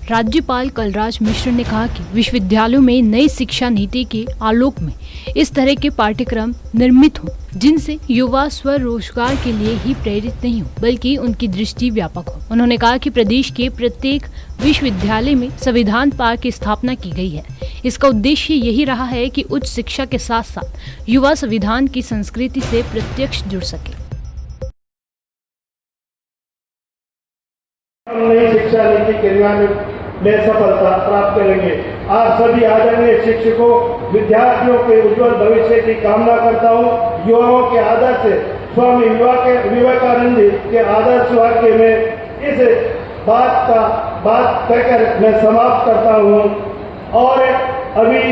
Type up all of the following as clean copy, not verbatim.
राज्यपाल कलराज मिश्र ने कहा कि विश्वविद्यालयों में नई शिक्षा नीति के आलोक में इस तरह के पाठ्यक्रम निर्मित हों जिनसे युवा स्वरोजगार के लिए ही प्रेरित नहीं हो बल्कि उनकी दृष्टि व्यापक हो। उन्होंने कहा कि प्रदेश के प्रत्येक विश्वविद्यालय में संविधान पार्क की स्थापना की गई है। इसका उद्देश्य यही रहा है कि उच्च शिक्षा के साथ साथ युवा संविधान की संस्कृति से प्रत्यक्ष जुड़ सके। नई शिक्षा नीति क्रियान्वयन में सफलता प्राप्त करेंगे। आप सभी आदरणीय शिक्षकों, विद्यार्थियों के उज्जवल भविष्य की कामना करता हूँ। युवाओं के आदर्श स्वामी विवेकानंद के आदर्श वाक्य में इस बात कहकर मैं समाप्त करता हूँ। और अभी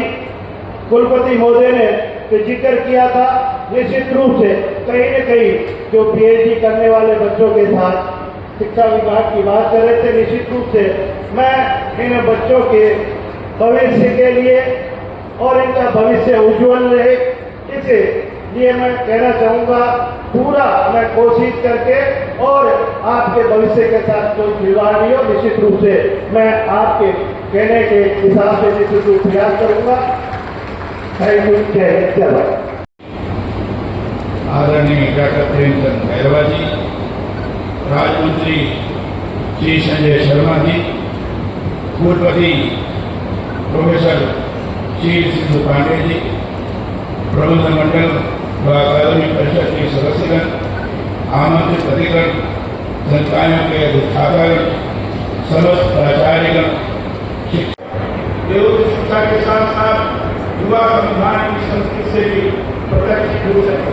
कुलपति महोदय ने तो जिक्र किया था, निश्चित रूप से कहीं न कहीं जो पीएचडी करने वाले बच्चों के साथ शिक्षा विभाग की बात कर रहे थे, निश्चित रूप से मैं इन बच्चों के भविष्य के लिए और इनका भविष्य उज्जवल रहे इसलिए मैं कहना चाहूँगा, पूरा मैं कोशिश करके और आपके भविष्य के साथ कोई खिलवाड़ नहीं हो, निश्चित रूप से मैं आपके कहने के हिसाब से निश्चित रूप प्रयास करूँगा। Thank you. जय भारत। आदरणीय डॉक्टर प्रेमचंद भैरवा जी, राज्यमंत्री श्री संजय शर्मा जी, कुलपति प्रोफेसर श्री सिद्धू पांडे जी, प्रबंधन मंडल व अकादमी परिषद के सदस्यगण, आमंत्रित अधिगण, संकायों के अधिष्ठातागण, समस्त प्राचार्यगण, शिक्षा के साथ साथ युवा संविधान की संस्कृति से भी प्रत्यक्ष जुड़ सके।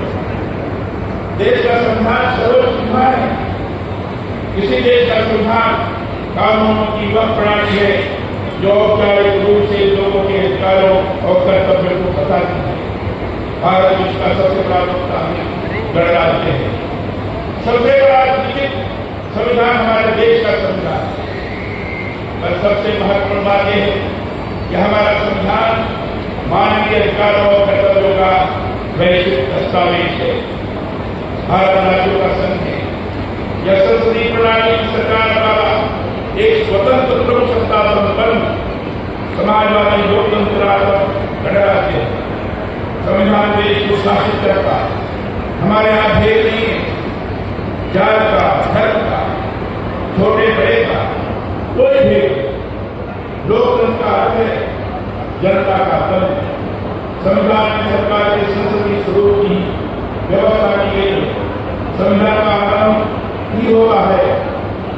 देश का संविधान सर्वोच्च संविधान है। किसी देश का संविधान कानूनों की वह प्रणाली है जो औपचारिक रूप से लोगों के अधिकारों और कर्तव्यों को बताती है। भारत विश्व का सबसे बड़ा गणराज्य है। सबसे बड़ा लिखित संविधान हमारे देश का संविधान है। पर सबसे महत्वपूर्ण बात यह है कि हमारा संविधान मानवीय अधिकारों और कर्तव्यों का वैश्विक दस्तावेज है। भारत राज्यों का संघ है। यह संसदीय प्रणाली की सरकार द्वारा एक स्वतंत्र प्रमुख सत्ता संपन्न समाजवादी लोकतंत्रात्मक गणराज्य है। संविधान देश को शासित करता है। हमारे यहाँ भेद नहीं है, जात का, धर्म का, छोटे बड़े का कोई भेद। लोकतंत्र का अर्थ है जनता का दल। संविधान में सरकार के संसदीय स्वरूप की व्यवस्था की गई है। संविधान का आरंभ ही होता है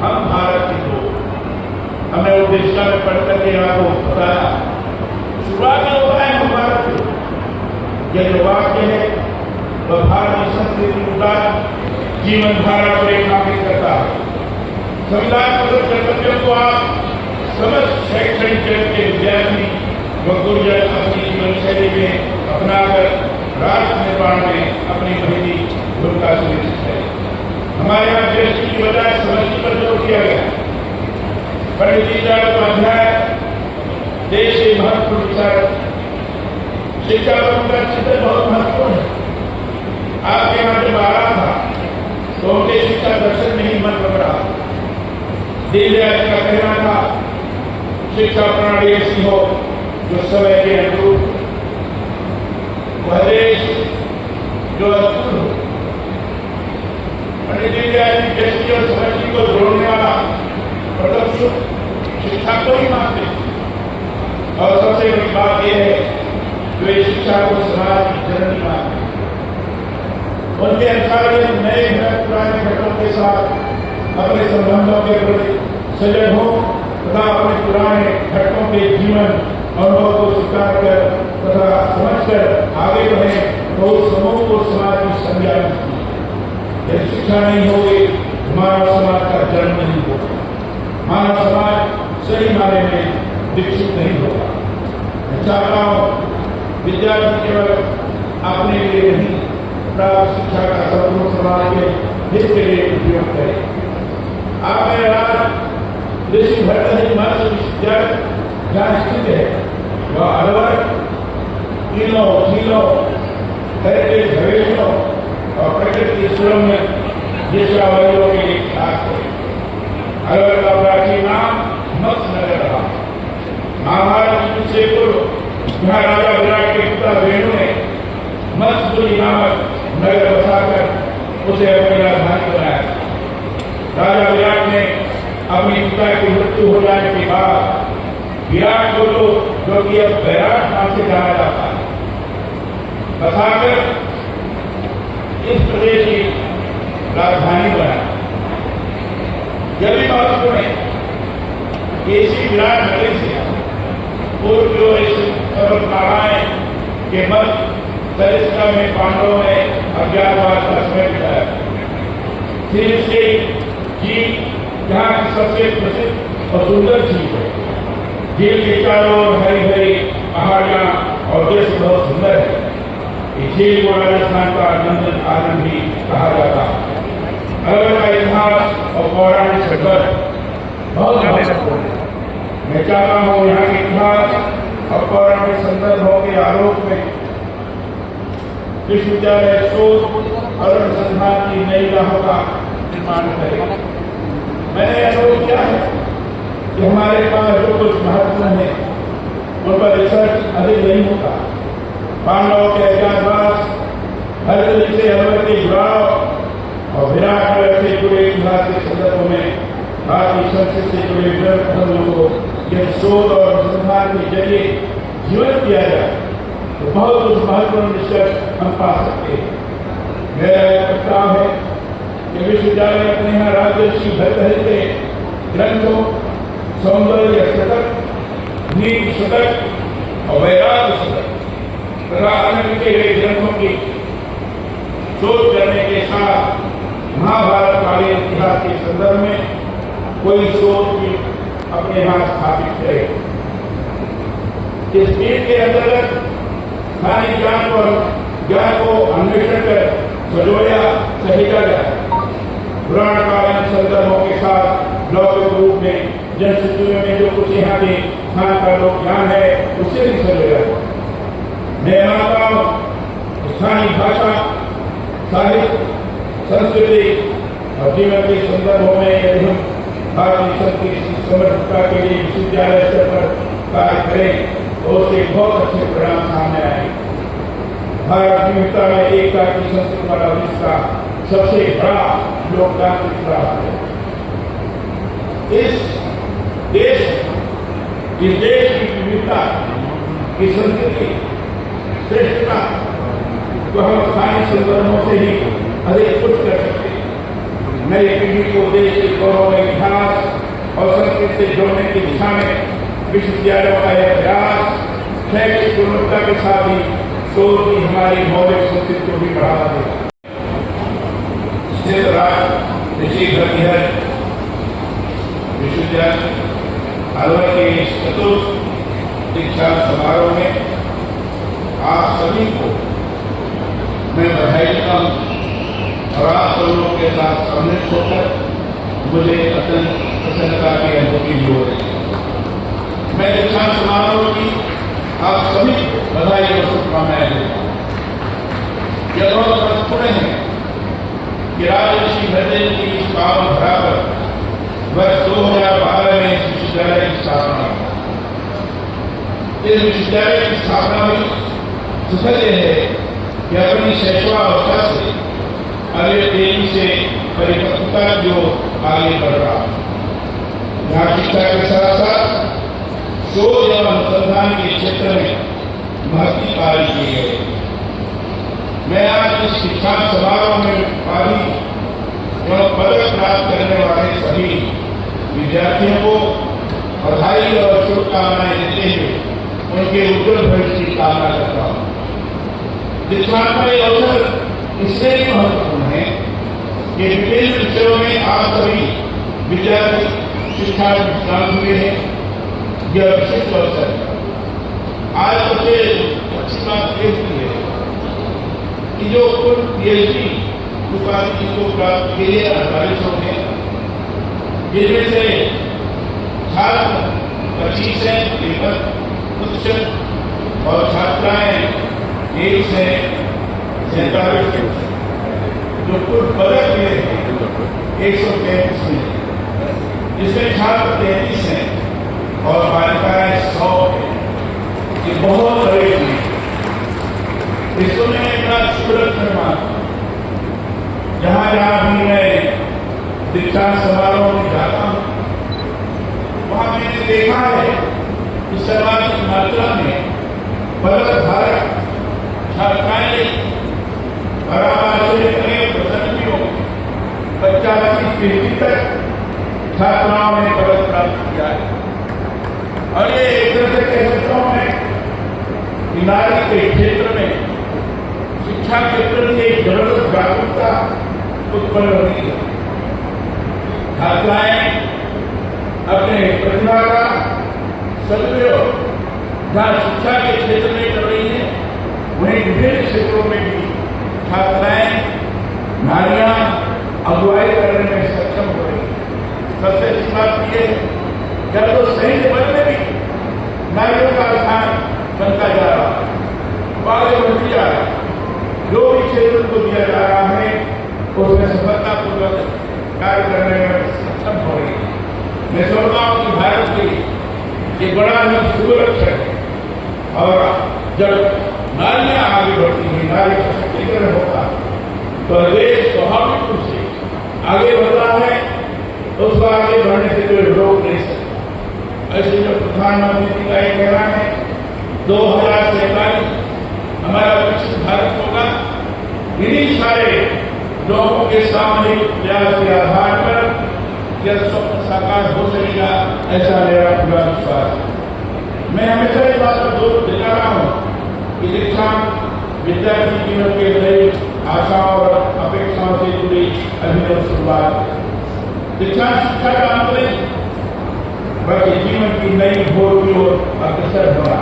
हम भारत के लोग। हमने उद्देश्य में पढ़ करके आपको बताया, शुरुआत में होता है हम भारत के। यह जो वाक्य है वह भारतीय संस्कृति का जीवन धारा को रेखांकित करता है। संविधान प्रदत्त कर्तव्यों को आप समस्त शैक्षणिक जगत के विद्यार्थी व गुरुजन अपनी जीवन शैली में अपनाकर राष्ट्र निर्माण में अपनी महती भूमिका सुनिश्चित है। हमारे यहाँ दृष्टि की बजाय समझ पर जोर दिया गया। पंडित दीनदयाल उपाध्याय देश के महत्वपूर्ण विचारक, शिक्षा पर उनका चिंतन बहुत महत्वपूर्ण है। आपके यहाँ जब आ रहा था तो उनके शिक्षा दर्शन में ही मन लग रहा। दीनदयाल का कहना था शिक्षा प्रणाली ऐसी हो जो समय के अनुरूप, वह देश जो अद्भुत हो। पंडित दीनदयाल की दृष्टि और समझ को जोड़ने वाला प्रथम शिक्षा को ही मानते। और सबसे बड़ी बात यह है जो इस शिक्षा को समाज की जननी मानते। उनके अनुसार नए घटक पुराने घटकों के साथ अपने संबंधों के प्रति सजग हो तथा अपने पुराने घटकों के जीवन अनुभव को स्वीकार कर तथा समझकर आगे बढ़े तो उस समूह को समाज की संज्ञा मिलती है। यदि शिक्षा नहीं होगी मानव समाज का जन्म नहीं होगा। मानव समाज सही मायने में विकसित नहीं होगा। मैं चाहता हूँ विद्यार्थी केवल अपने लिए नहीं प्राप्त शिक्षा का संपूर्ण समाज के हित के लिए उपयोग करें। आपने राज ऋषि भरतहरि महर्षि विश्वविद्यालय जहाँ स्थित है वह अलवर, तीनों झीलों, हेरिटेज हवेलियों और प्रकृति सुरम्य विश्वावलियों के लिए ख्यात है। अलवर का प्राचीन नाम मत्स्य नगर रहा। महाभारत युद्ध से पूर्व यहाँ राजा विराट के पिता वेणु ने मत्स्यपुरी नामक नगर बसाकर उसे अपनी राजधानी बनाया। राजा विराट ने अपने पिता की मृत्यु हो जाने के बाद विराट को जो कि अब वैराट नाम से जाना जाता है, बसाकर इस प्रदेश की राजधानी बनाया। यह भी महत्वपूर्ण है कि इसी विराट नगरी से पूर्व जो इस पर्वतमालाएं के मध्य सरिस्का में पांडवों ने अज्ञातवास का समय बिताया। फिर से झील यहाँ की सबसे प्रसिद्ध और सुंदर झील है। झील के चारों ओर हरी हरी पहाड़ियां और दृश्य बहुत सुंदर है। इस झील को राजस्थान का नंदन आनंद भी कहा जाता है। अलवर का इतिहास और पौराणिक संदर्भ बहुत महत्वपूर्ण है। मैं चाहता हूँ यहाँ के इतिहास और पौराणिक संदर्भों के आलोक में विश्वविद्यालय शोध और अनुसंधान की नई राहों का निर्माण करे। मैंने अनुभव किया है कि हमारे पास जो कुछ महत्वपूर्ण है उन पर रिसर्च अधिक नहीं होता। पांडवों के अज्ञातवास, हरदली से अलवर के जुड़ाव और विराट नगर से जुड़े इतिहास के संदर्भों में भारतीय संस्कृति से जुड़े ग्रंथों को यह शोध और अनुसंधान के जरिए जीवन किया जाए तो बहुत कुछ महत्वपूर्ण निष्कर्ष हम पा सकते हैं। मेरा एक प्रस्ताव है कि विश्वविद्यालय अपने यहाँ राजर्षि भर्तृहरि के ग्रंथों सौंदर्य शतक, नीति शतक और वैराग्य शतक तथा अन्य लिखे गए ग्रंथों की शोध करने के साथ महाभारत कालीन इतिहास के संदर्भ में कोई शोध भी अपने यहाँ स्थापित करे। इस नीति के अंतर्गत स्थानीय ज्ञान को अन्वेषण कर सजोया सहेजा जाए। पुराण कालीन संदर्भों के साथ लौकिक रूप में जनसंस्कृति में जो कुछ यहाँ के स्थान का लोक ज्ञान है उससे भी सजोया जाए। मैं मानता हूँ स्थानीय भाषा, साहित्य, संस्कृति और जीवन के संदर्भों में यदि हम भारतीय संस्कृति की समृद्धता के लिए विश्वविद्यालय स्तर पर कार्य करें तो उसके बहुत अच्छे परिणाम सामने आएंगे। भारत विविधता में एकता की संस्कृति वाला विश्व का सबसे बड़ा लोकतांत्रिक राष्ट्र है। इस देश की विविधता की संस्कृति श्रेष्ठता को हम स्थानीय संदर्भों से ही अधिक कुछ कर सकते हैं। नई पीढ़ी को देश के गौरव इतिहास और संस्कृति से जोड़ने की दिशा में विश्वविद्यालयों का यह प्रयास शैक्षिक गुणवत्ता के साथ ही शोध की हमारी मौलिक संस्कृति को भी बढ़ावा देगा। स्थित राज ऋषि भर्तृहरि विश्वविद्यालय अलवर के इस चतुर्थ दीक्षा समारोह में आप सभी को मैं बधाई देता हूँ और आप सब लोगों के साथ सम्मिलित होकर मुझे अत्यंत प्रसन्नता की अनुभूति भी हो रही है। मैं दीक्षा समारोह की आप सभी को बधाई और शुभकामनाएं देता हूँ। यह बहुत महत्वपूर्ण है कि राजर्षि भर्तृहरि की इस पावन धरा पर वर्ष 2012 में इस विश्वविद्यालय की स्थापना हुई। इस विश्वविद्यालय की स्थापना हुई सुखद है कि अपनी शैशवावस्था से अगले तेजी से परिपक्वता की ओर आगे बढ़ रहा है। यहाँ शिक्षा के साथ साथ शोध एवं अनुसंधान के क्षेत्र में महत्वपूर्ण कार्य किए गए। मैं आज इस शिक्षा समारोह में उपाधि एवं पदक प्राप्त करने वाले सभी विद्यार्थियों को बधाई और शुभकामनाएं देते हुए उनके उज्जवल भविष्य की कामना करता हूँ। दीक्षांत का यह अवसर इसलिए भी महत्वपूर्ण है कि विभिन्न विषयों में आप सभी विद्यार्थी शिक्षा में विश्रांत हुए हैं। यह विशिष्ट अवसर है। आज सबसे अच्छी बात यह है कि जो कुल पीएचडी उपाधि को प्राप्त के लिए 48 हैं, जिनमें से छात्र 25 हैं, 53% और छात्राएं 1 से 47 जो कुल पदक मिले हैं 133 में, जिसमें छात्र 33 हैं और बालिकाएं 100 जहाँ भी मैं दीक्षांत समारोह में जाता हूँ, वहाँ मैंने देखा है कि सर्वाधिक मात्रा में पदक धारक छात्राएं प्रसन्नियों 85-80 तक छात्राओं ने पदक प्राप्त किया है। और ये एक तरह से कह सकता हूँ मैं कि नारी के क्षेत्र में शिक्षा के प्रति एक जबरदस्त जागरूकता उत्पन्न हो रही है। छात्राएं अपने प्रतिभा का सदुपयोग जहाँ शिक्षा के क्षेत्र में कर रही है, वहीं विभिन्न क्षेत्रों में भी छात्राएं नारियां अगुवाई करने में सक्षम हो रही है। सबसे अच्छी बात यह है जब तो सैन्य बल में भी नारियों का स्थान बनता जा रहा है, आगे बढ़ती जा रहा है। जो भी क्षेत्र को दिया जा रहा है उसमें सफलतापूर्वक कार्य करने में सक्षम हो रही है। मैं समझता हूँ कि भारत की ये बड़ा ही शुभ लक्षण है। और जब नारियां आगे बढ़ती हैं, नारी सशक्तिकरण होता है, तो देश स्वाभाविक रूप से आगे बढ़ता है, तो उसको आगे बढ़ने से कोई रोक नहीं सकता। ऐसे जो प्रधानमंत्री जी का ये कहना है 2047 हमारा विकसित भारत होगा, इन्हीं सारे लोगों के सामूहिक प्रयास के आधार पर यह स्वप्न साकार हो सकेगा, ऐसा मेरा पूरा विश्वास है। मैं हमेशा इस बात पर जोर दिला रहा हूँ कि दीक्षांत विद्यार्थी जीवन के नई आशाओं और अपेक्षाओं से जुड़ी अभिनव शुरुआत है। दीक्षांत शिक्षा का अंत नहीं, बल्कि जीवन की नई भोर की ओर अग्रसर होना।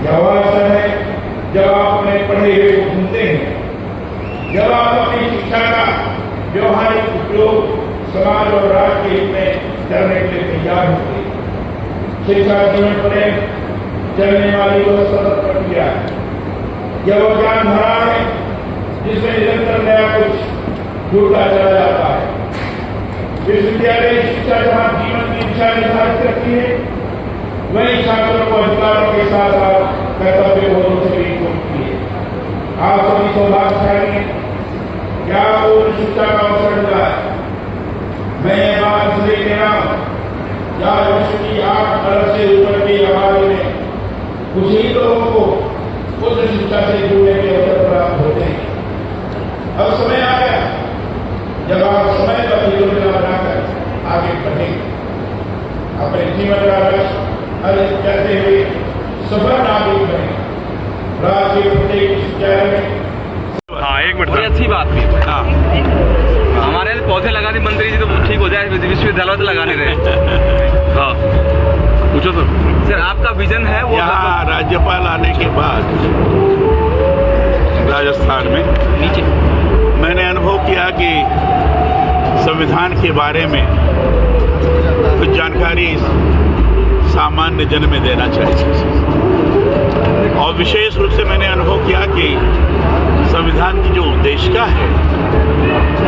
यह अवसर है जब आप अपने पढ़े हुए को भूलते हैं, जब आप अपनी शिक्षा का व्यवहारिक उपयोग समाज और राष्ट्र के हित में करने के लिए तैयार होते हैं। शिक्षा जीवन पर चलने वाली वह सतत प्रक्रिया है। यह वो ज्ञान भरा है जिसमें निरंतर नया कुछ जुड़ता चला जाता है। विश्वविद्यालय शिक्षा जहाँ जीवन की दिशा निर्धारित करती है, वही छात्रों को अधिकारों के साथ साथ कर्तव्यबोधों से भी जोड़ती है। आप सभी सौभाग्यशाली हैं कि आपको शिक्षा का अवसर मिला है। मैं ये बात इसलिए कह रहा हूँ कि आज विश्व की 8 अरब से ऊपर की आबादी में कुछ ही लोगों को उच्च शिक्षा से जुड़ने के अवसर प्राप्त होते हैं। अब समय आ गया जब आप समय का योजना बनाकर आगे बढ़ेंगे, अपने जीवन का लक्ष्य अर्जित करते हुए सफल नागरिक बनेंगे। राज्य के प्रत्येक विश्वविद्यालय में एक मिनट बड़ी अच्छी बात थी। हाँ हमारे यहाँ पौधे लगा दी मंत्री जी, तो ठीक हो जाए, विश्वविद्यालय तो लगा नहीं रहे। हाँ पूछो तो सर आपका विजन है वो यहाँ राज्यपाल आने के बाद राजस्थान में नीचे मैंने अनुभव किया कि संविधान के बारे में कुछ जानकारी सामान्य जन में देना चाहिए। और विशेष रूप से मैंने अनुभव किया कि संविधान की जो उद्देशिका है,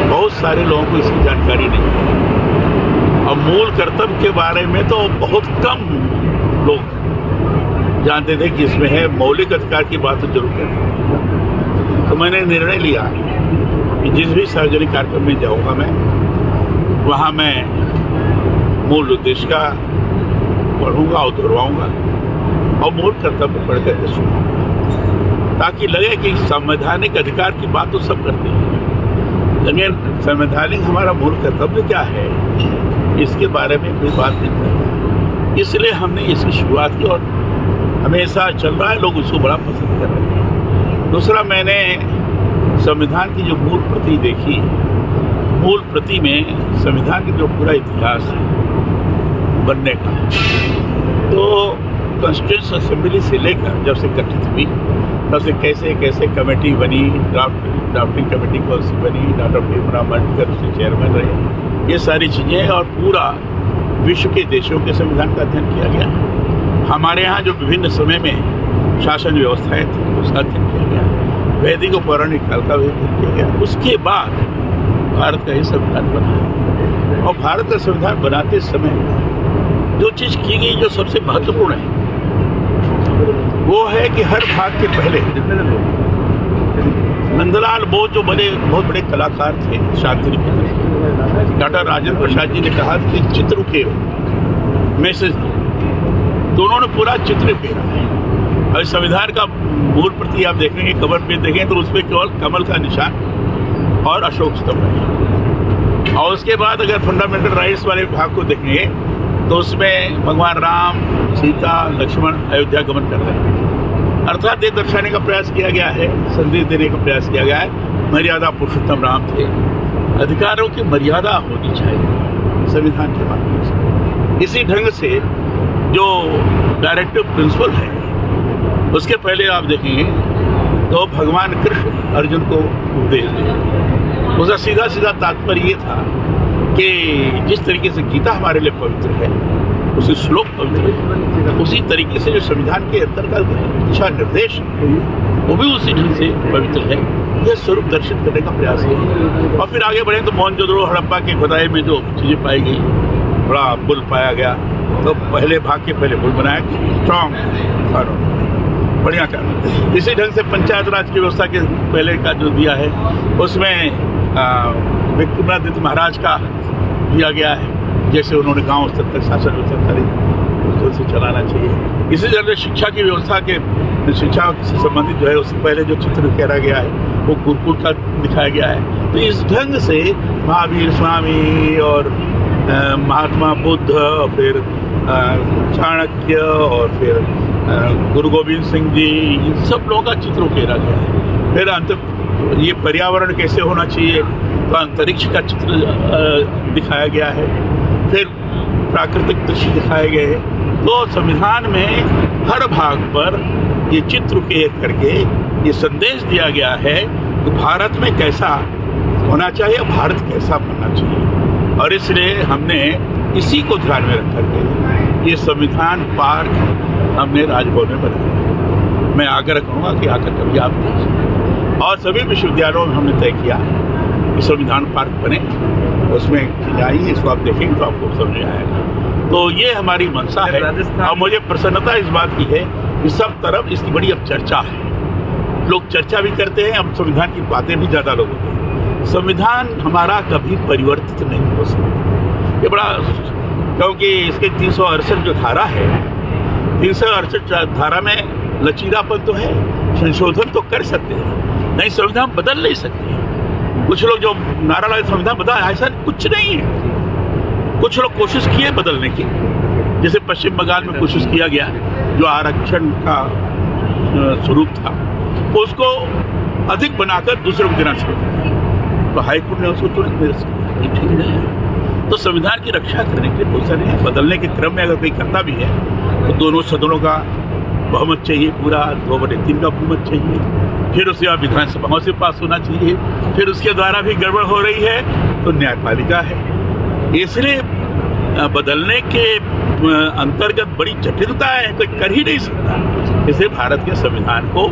बहुत सारे लोगों को इसकी जानकारी नहीं है। और मूल कर्तव्य के बारे में तो बहुत कम लोग जानते थे कि इसमें है। मौलिक अधिकार की बात तो जरूर करें। तो मैंने निर्णय लिया कि जिस भी सार्वजनिक कार्यक्रम में जाऊंगा मैं, वहां मैं मूल उद्देशिका पढ़ूंगा और दोहराऊंगा और मूल कर्तव्य पढ़ करके सुनूंगा, ताकि लगे कि संवैधानिक अधिकार की बात तो सब करते हैं, लेकिन संवैधानिक हमारा मूल कर्तव्य क्या है इसके बारे में कोई बात नहीं करती। इसलिए हमने इसकी शुरुआत की और हमेशा चल रहा है, लोग उसको बड़ा पसंद कर रहे हैं। दूसरा, मैंने संविधान की जो मूल प्रति देखी, मूल प्रति में संविधान का जो पूरा इतिहास है बनने का, तो कॉन्स्टिट्यूशन असेंबली से लेकर जब से गठित हुई तब से कैसे कैसे कमेटी बनी, ड्राफ्टिंग कमेटी कौन सी बनी, डॉक्टर भीमराव अम्बेडकर उसके चेयरमैन रहे, ये सारी चीज़ें, और पूरा विश्व के देशों के संविधान का अध्ययन किया गया। हमारे यहाँ जो विभिन्न समय में शासन व्यवस्थाएं थी उसका अध्ययन किया गया, वैदिक और पौराणिक काल का भी अध्ययन किया गया। उसके बाद भारत का ये संविधान बना, और भारत का संविधान बनाते समय जो चीज़ की गई जो सबसे महत्वपूर्ण है वो है कि हर भाग के पहले नंदलाल बोस जो बहुत बड़े कलाकार थे शांति निकेतन, डॉक्टर राजेंद्र प्रसाद जी ने कहा कि चित्र के मैसेज तो उन्होंने पूरा चित्र फेरा है। और संविधान का मूल प्रति आप देखेंगे, कवर पे देखें तो उसमें केवल कमल का निशान और अशोक स्तंभ है। और उसके बाद अगर फंडामेंटल राइट्स वाले भाग को देखेंगे तो उसमें भगवान राम, सीता, लक्ष्मण अयोध्या गमन कर रहे हैं। अर्थात ये दर्शाने का प्रयास किया गया है, संदेश देने का प्रयास किया गया है, मर्यादा पुरुषोत्तम राम थे, अधिकारों की मर्यादा होनी चाहिए संविधान के माध्यम से। इसी ढंग से जो डायरेक्टिव प्रिंसिपल है उसके पहले आप देखेंगे तो भगवान कृष्ण अर्जुन को उपदेश दिया। उसका सीधा सीधा तात्पर्य ये था कि जिस तरीके से गीता हमारे लिए पवित्र है, उसी श्लोक पवित्र है, उसी तरीके से जो संविधान के अंतर्गत दिशा निर्देश वो भी उसी ढंग से पवित्र है। यह स्वरूप दर्शित करने का प्रयास है। और फिर आगे बढ़े तो मोहनजोदड़ो हड़प्पा के खुदाई में जो चीजें पाई गई, बड़ा पुल पाया गया, तो पहले भाग के पहले पुल बनाया, स्ट्रॉन्ग बढ़िया काम। इसी ढंग से पंचायत राज की व्यवस्था के पहले का जो दिया है उसमें विक्रमादित्य महाराज का दिया गया है, जैसे उन्होंने गांव स्तर तक शासन व्यवस्था से चलाना चाहिए। इसी तरह शिक्षा की व्यवस्था के शिक्षा से संबंधित जो है उससे पहले जो चित्र उकेरा गया है वो गुरुकुल का दिखाया गया है। तो इस ढंग से महावीर स्वामी और महात्मा बुद्ध और फिर चाणक्य और फिर गुरु गोविंद सिंह जी, इन सब लोगों का चित्र उकेरा गया है। फिर ये पर्यावरण कैसे होना चाहिए तो अंतरिक्ष का चित्र दिखाया गया है, फिर प्राकृतिक दृश्य दिखाए गए हैं। तो संविधान में हर भाग पर ये चित्र उकेर करके ये संदेश दिया गया है कि भारत में कैसा होना चाहिए, भारत कैसा बनना चाहिए। और इसलिए हमने इसी को ध्यान में रख करके ये संविधान पार्क हमने राजभवन में बनाया। मैं आग्रह करूँगा कि आकर कभी आप देखें। और सभी विश्वविद्यालयों में हमने तय किया कि संविधान पार्क बने, उसमें आइए, इसको आप देखेंगे तो आपको समझ आएगा। तो ये हमारी मंशा है और मुझे प्रसन्नता इस बात की है कि सब तरफ इसकी बड़ी अब चर्चा है। लोग चर्चा भी करते हैं, अब संविधान की बातें भी ज़्यादा लोग होते हैं। संविधान हमारा कभी परिवर्तित नहीं हो सकता, ये बड़ा, क्योंकि इसके 368 जो धारा है, 368 धारा में लचीलापन तो है, संशोधन तो कर सकते हैं, नहीं संविधान बदल नहीं सकते। कुछ लोग जो नारा लगाए संविधान बदला, ऐसा कुछ नहीं है। कुछ लोग कोशिश किए बदलने की, जैसे पश्चिम बंगाल में कोशिश किया गया, जो आरक्षण का स्वरूप था उसको अधिक बनाकर दूसरे को देना शुरू किया, तो हाईकोर्ट ने उसको तुरंत निरस्त ठीक नहीं है। तो संविधान की रक्षा करने के लिए बहुत सारे हैं। बदलने के क्रम में अगर कोई करता भी है तो दोनों सदनों का बहुमत चाहिए, पूरा 2/3 का बहुमत चाहिए, फिर उसके बाद विधानसभाओं से पास होना चाहिए, फिर उसके द्वारा भी गड़बड़ हो रही है तो न्यायपालिका है। इसलिए बदलने के अंतर्गत बड़ी जटिलता है, कोई कर ही नहीं सकता। इसलिए भारत के संविधान को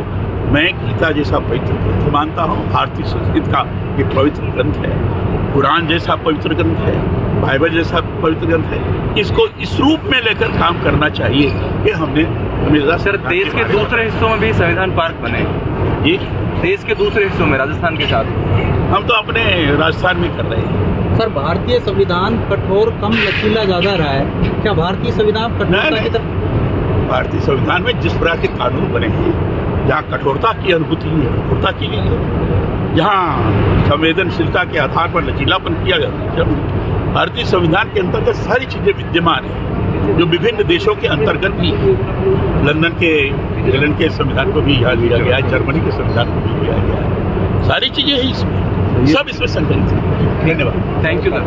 मैं गीता जैसा पवित्र ग्रंथ मानता हूँ, भारतीय संस्कृत का ये पवित्र ग्रंथ है, कुरान जैसा पवित्र ग्रंथ है, बाइबल जैसा पवित्र ग्रंथ है। इसको इस रूप में लेकर काम करना चाहिए कि हमने हमेशा। सर, देश के दूसरे हिस्सों में भी संविधान पार्क बने, ये देश के दूसरे हिस्सों में राजस्थान के साथ हम तो अपने राजस्थान में कर रहे हैं। सर, भारतीय संविधान कठोर कम लचीला ज्यादा रहा है, क्या भारतीय संविधान कठोरता की तरफ? भारतीय संविधान में जिस प्रकार के कानून बने हैं, जहाँ कठोरता की अनुभूति है, कठोरता की नहीं है, जहाँ संवेदनशीलता के आधार पर लचीलापन किया गया, भारतीय संविधान के अंतर्गत सारी चीजें विद्यमान है, जो विभिन्न देशों के अंतर्गत भी है। लंदन के इंग्लैंड के संविधान को भी यहाँ लिया गया है, जर्मनी के संविधान को भी लिया गया है, सारी चीजें हैं इसमें, सब इसमें संकलित है। धन्यवाद। Thank you sir.